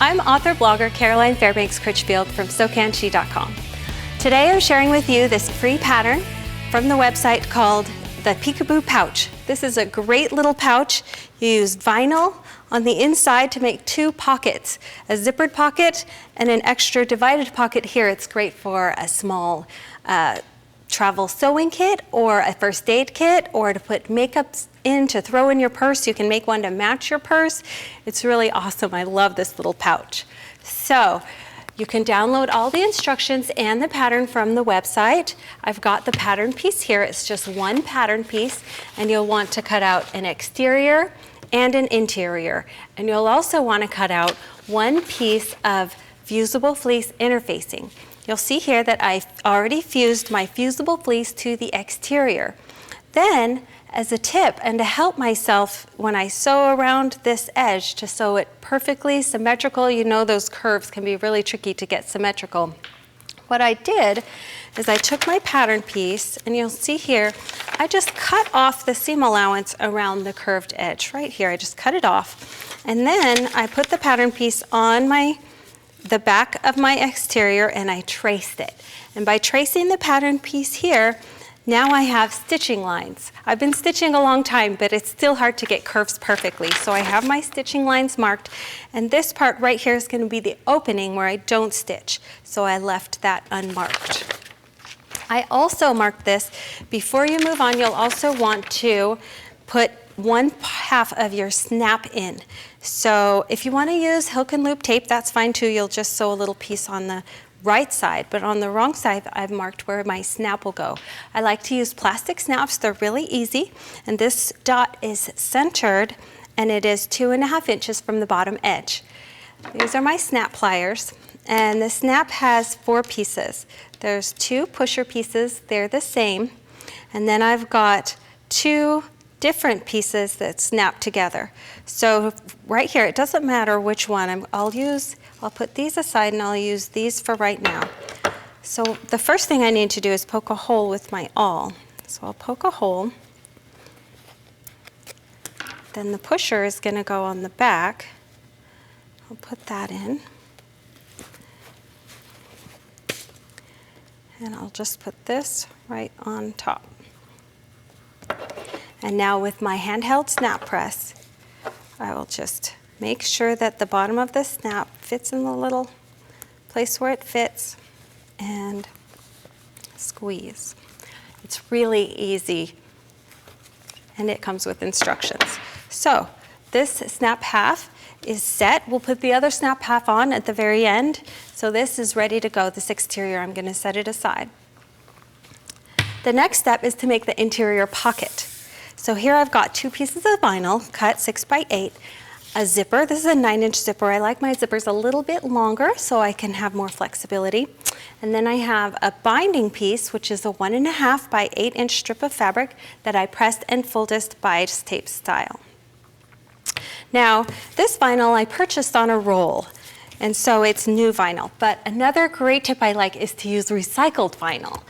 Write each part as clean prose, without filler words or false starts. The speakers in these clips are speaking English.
I'm author-blogger Caroline Critchfield from SoCanShe.com. Today I'm sharing with you this free pattern from the website called the Peekaboo Pouch. This is a great little pouch. You use vinyl on the inside to make two pockets, a zippered pocket and an extra divided pocket here. It's great for a small travel sewing kit or a first aid kit, or to put makeup in to throw in your purse. You can make one to match your purse. It's really awesome. I love this little pouch. So you can download all the instructions and the pattern from the website. I've got the pattern piece here. It's just one pattern piece, and you'll want to cut out an exterior and an interior. And you'll also want to cut out one piece of fusible fleece interfacing. You'll see here that I've already fused my fusible fleece to the exterior. Then, as a tip, and to help myself when I sew around this edge to sew it perfectly symmetrical, you know those curves can be really tricky to get symmetrical. What I did is I took my pattern piece, and you'll see here, I just cut off the seam allowance around the curved edge. Right here, I just cut it off. And then I put the pattern piece on the back of my exterior, and I traced it. And by tracing the pattern piece here, now I have stitching lines. I've been stitching a long time, but it's still hard to get curves perfectly. So I have my stitching lines marked, and this part right here is going to be the opening where I don't stitch. So I left that unmarked. I also marked this. Before you move on, you'll also want to put one half of your snap in. So if you want to use hook and loop tape, that's fine too. You'll just sew a little piece on the right side, but on the wrong side, I've marked where my snap will go. I like to use plastic snaps. They're really easy, and this dot is centered, and it is 2.5 inches from the bottom edge. These are my snap pliers, and the snap has 4 pieces. There's 2 pusher pieces. They're the same, and then I've got 2 different pieces that snap together. So right here, it doesn't matter which one. I'll put these aside, and I'll use these for right now. So the first thing I need to do is poke a hole with my awl. So I'll poke a hole. Then the pusher is going to go on the back. I'll put that in. And I'll just put this right on top. And now with my handheld snap press, I will just make sure that the bottom of the snap fits in the little place where it fits, and squeeze. It's really easy, and it comes with instructions. So this snap half is set. We'll put the other snap half on at the very end. So this is ready to go, this exterior. I'm going to set it aside. The next step is to make the interior pocket. So here I've got 2 pieces of vinyl cut 6 by 8, a zipper. This is a 9-inch zipper. I like my zippers a little bit longer so I can have more flexibility. And then I have a binding piece, which is a 1.5 by 8-inch strip of fabric that I pressed and folded bias tape style. Now, this vinyl I purchased on a roll, and so it's new vinyl. But another great tip I like is to use recycled vinyl.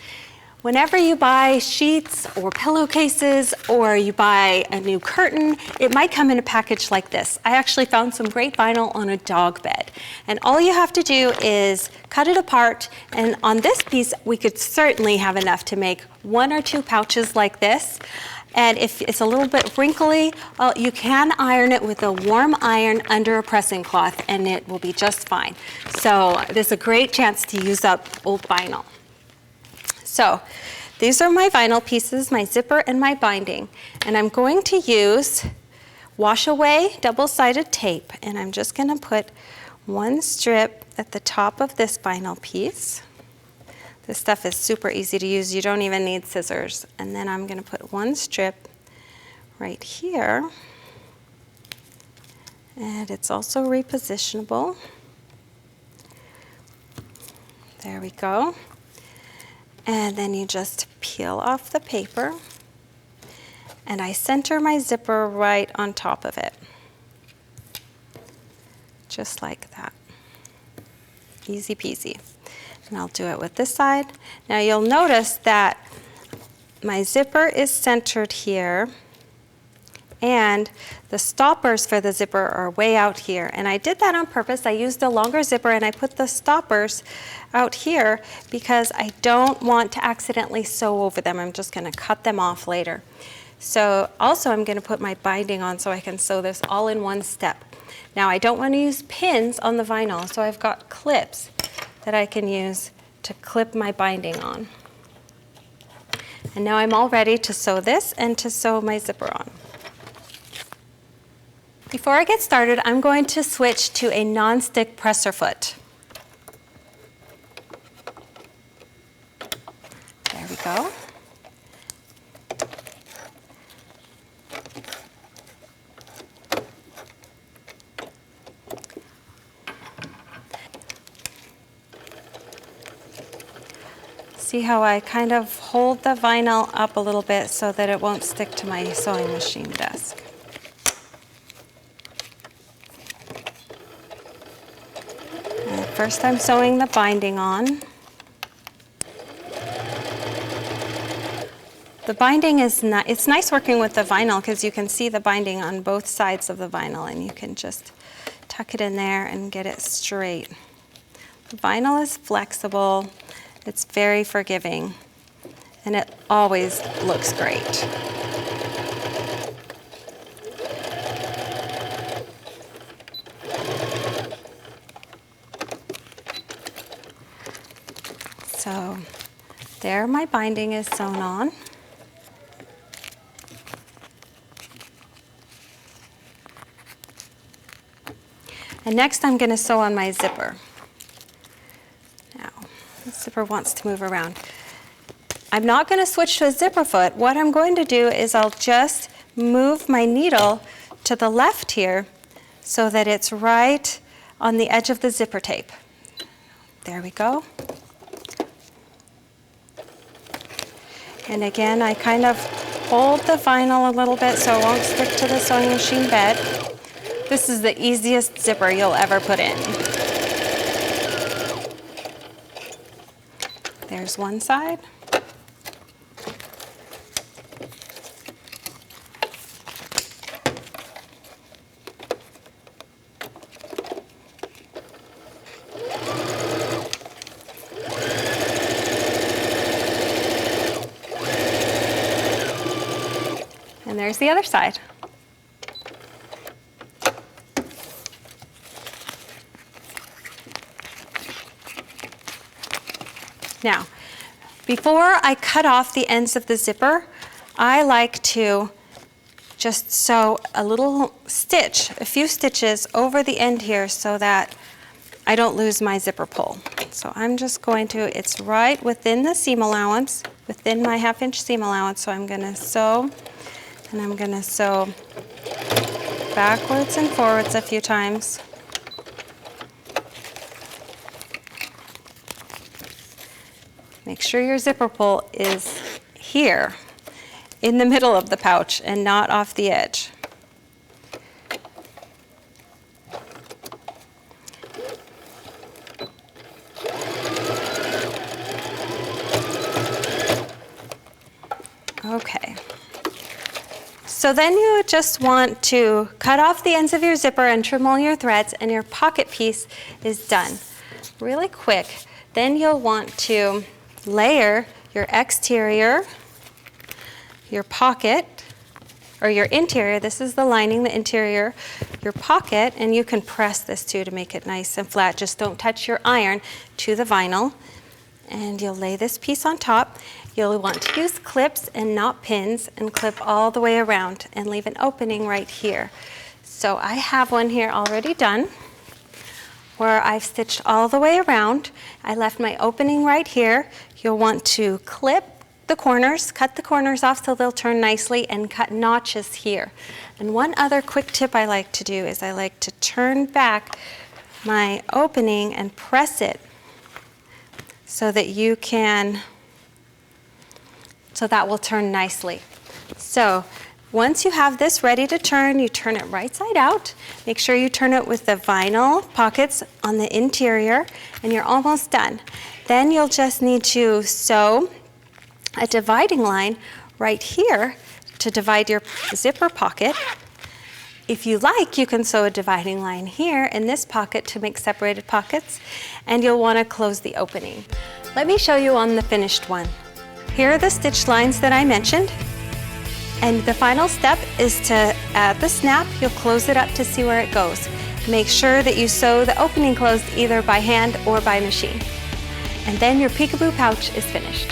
Whenever you buy sheets or pillowcases, or you buy a new curtain, it might come in a package like this. I actually found some great vinyl on a dog bed. And all you have to do is cut it apart, and on this piece, we could certainly have enough to make 1 or 2 pouches like this. And if it's a little bit wrinkly, you can iron it with a warm iron under a pressing cloth, and it will be just fine. So there's a great chance to use up old vinyl. So these are my vinyl pieces, my zipper and my binding. And I'm going to use wash away double-sided tape. And I'm just going to put 1 strip at the top of this vinyl piece. This stuff is super easy to use. You don't even need scissors. And then I'm going to put 1 strip right here. And it's also repositionable. There we go. And then you just peel off the paper, and I center my zipper right on top of it. Just like that. Easy peasy. And I'll do it with this side. Now you'll notice that my zipper is centered here, and the stoppers for the zipper are way out here. And I did that on purpose. I used a longer zipper and I put the stoppers out here because I don't want to accidentally sew over them. I'm just going to cut them off later. So also I'm going to put my binding on so I can sew this all in one step. Now I don't want to use pins on the vinyl, so I've got clips that I can use to clip my binding on. And now I'm all ready to sew this and to sew my zipper on. Before I get started, I'm going to switch to a non-stick presser foot. There we go. See how I kind of hold the vinyl up a little bit so that it won't stick to my sewing machine desk. And first I'm sewing the binding on. The binding is it's nice working with the vinyl because you can see the binding on both sides of the vinyl and you can just tuck it in there and get it straight. The vinyl is flexible. It's very forgiving, and it always looks great. So there my binding is sewn on. And next I'm going to sew on my zipper. The zipper wants to move around. I'm not going to switch to a zipper foot. What I'm going to do is I'll just move my needle to the left here so that it's right on the edge of the zipper tape. There we go. And again, I kind of hold the vinyl a little bit so it won't stick to the sewing machine bed. This is the easiest zipper you'll ever put in. There's one side. And there's the other side. Now, before I cut off the ends of the zipper, I like to just sew a little stitch, a few stitches over the end here so that I don't lose my zipper pull. So I'm just going to, it's right within the seam allowance, within my 1/2 inch seam allowance, so I'm going to sew, and I'm going to sew backwards and forwards a few times. Make sure your zipper pull is here in the middle of the pouch and not off the edge. Okay. So then you just want to cut off the ends of your zipper and trim all your threads, and your pocket piece is done. Really quick. Then you'll want to layer your exterior, your pocket, or your interior. This is the lining, the interior, your pocket, and you can press this too to make it nice and flat. Just don't touch your iron to the vinyl. And you'll lay this piece on top. You'll want to use clips and not pins and clip all the way around and leave an opening right here. So I have one here already done where I've stitched all the way around. I left my opening right here. You'll want to clip the corners, cut the corners off so they'll turn nicely, and cut notches here. And one other quick tip I like to do is I like to turn back my opening and press it so that you can, so that will turn nicely. So once you have this ready to turn, you turn it right side out. Make sure you turn it with the vinyl pockets on the interior, and you're almost done. Then you'll just need to sew a dividing line right here to divide your zipper pocket. If you like, you can sew a dividing line here in this pocket to make separated pockets, and you'll want to close the opening. Let me show you on the finished one. Here are the stitch lines that I mentioned, and the final step is to add the snap. You'll close it up to see where it goes. Make sure that you sew the opening closed either by hand or by machine. And then your peekaboo pouch is finished.